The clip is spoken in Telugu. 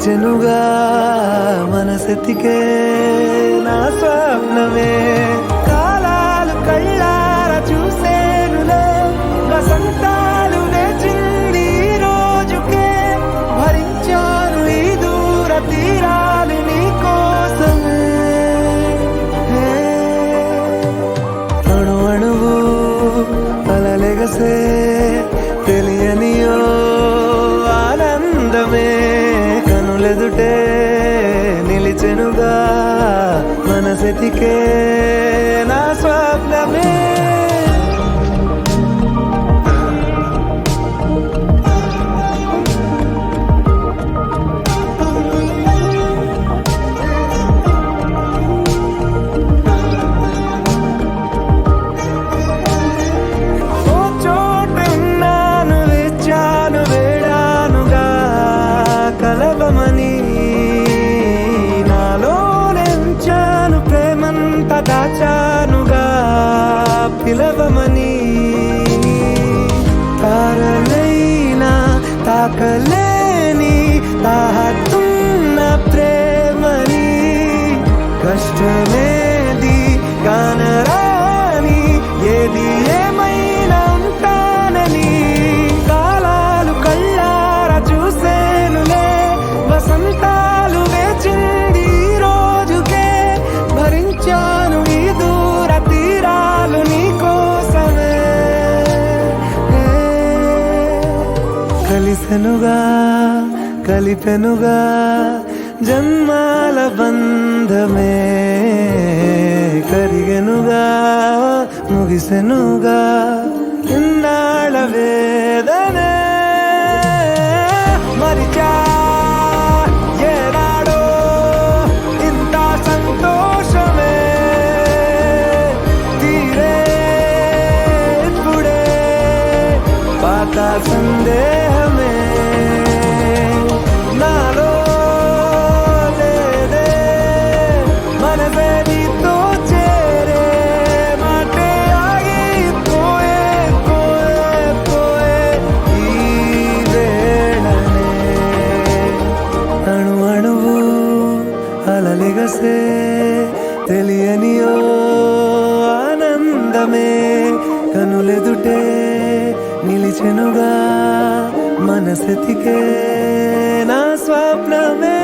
నిలిచెనుగా మనసెతికే నా స్వప్నమే కాలాలు కళ్ళార చూసేనులే వసంతాలు వేచింది ఈ రోజుకే భరించాను ఈ దూర తీరాలు నీ కోసమే అణు అణువు అలలెగసే తెలియనియో ఆనందమే కనులెదుటే నిలిచెనుగా మనసెతికే నా స్వప్నమే దాచానుగా పిలవమని తారలైనా తాకలేని తాహతున్న ప్రేమని కష్టమేది కానరాని ఏది ఏమైనా ఉంటానని కాలాలు కళ్ళార చూసేనులే వసంతాలు వేచింది ఈ రోజుకే భరించాను ఈ దూర తీరాలు నీ కోసమే కలిసెనుగా కలిపెనుగా జన్మాల బంధమే కరిగెనుగా ముగిసెనుగా ఇన్నాళ్ళ వేదనే మరిచా ఏనాడో ఇంత సంతోషమే తీరే ఇప్పుడే పాత సందేహమే నాలో లేదే మనసే నీతో చేరే మాటే ఆగిపోయే పోయే పోయే ఈ వేళనే అణు అణువు అలలెగసే తెలియనియో ఆనందమే కనులెదుటే నిలిచెనుగా మనసెతికే నా స్వప్నమే